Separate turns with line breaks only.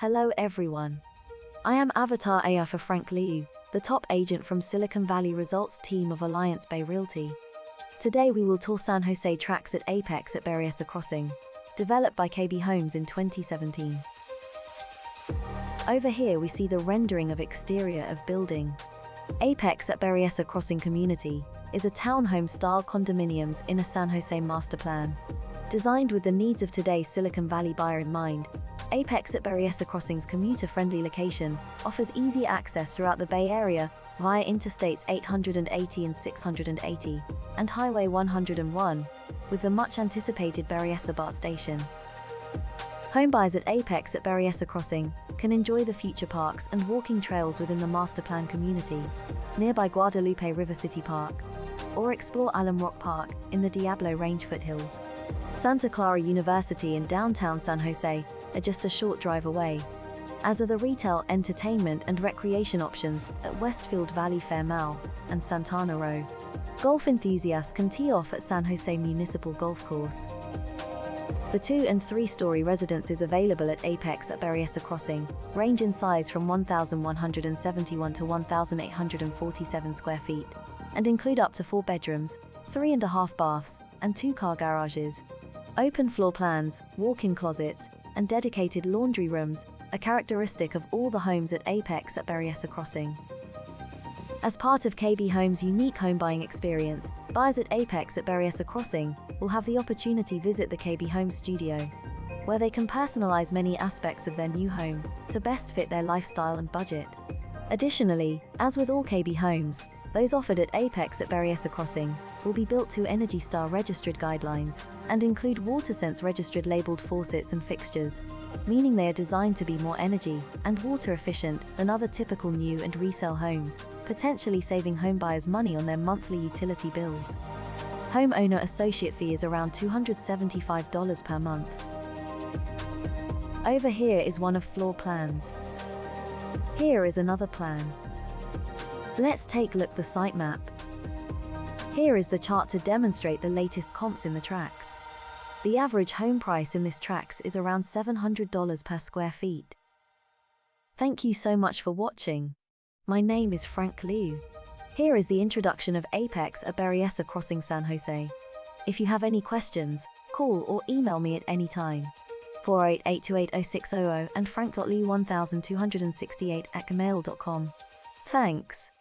Hello everyone. I am Avatar AI for Frank Liu, the top agent from Silicon Valley Results team of Alliance Bay Realty. Today we will tour San Jose Tracts at Apex at Berryessa Crossing, developed by KB Homes in 2017. Over here we see the rendering of exterior of building. Apex at Berryessa Crossing Community is a townhome-style condominiums in a San Jose master plan. Designed with the needs of today's Silicon Valley buyer in mind, Apex at Berryessa Crossing's commuter-friendly location offers easy access throughout the Bay Area via Interstates 880 and 680 and Highway 101, with the much-anticipated Berryessa BART station. Homebuyers at Apex at Berryessa Crossing can enjoy the future parks and walking trails within the master plan community, nearby Guadalupe River City Park, or explore Alum Rock Park in the Diablo Range foothills. Santa Clara University in downtown San Jose are just a short drive away, as are the retail, entertainment and recreation options at Westfield Valley Fair Mall and Santana Row. Golf enthusiasts can tee off at San Jose Municipal Golf Course. The 2- and 3-story residences available at Apex at Berryessa Crossing range in size from 1,171 to 1,847 square feet, and include up to 4 bedrooms, 3.5 baths, and 2-car garages. Open floor plans, walk-in closets, and dedicated laundry rooms are characteristic of all the homes at Apex at Berryessa Crossing. As part of KB Homes' unique home buying experience, buyers at Apex at Berryessa Crossing will have the opportunity to visit the KB Homes studio, where they can personalize many aspects of their new home to best fit their lifestyle and budget. Additionally, as with all KB Homes, those offered at Apex at Berryessa Crossing will be built to Energy Star registered guidelines and include WaterSense registered labeled faucets and fixtures, meaning they are designed to be more energy and water efficient than other typical new and resale homes, potentially saving homebuyers money on their monthly utility bills. Homeowner associate fee is around $275 per month. Over here is one of floor plans. Here is another plan. Let's take a look at the site map. Here is the chart to demonstrate the latest comps in the tracts. The average home price in this tracts is around $700 per square feet. Thank you so much for watching. My name is Frank Liu. Here is the introduction of Apex at Berryessa Crossing San Jose. If you have any questions, call or email me at any time. 408-828-0600 and frank.liu1268@gmail.com. Thanks.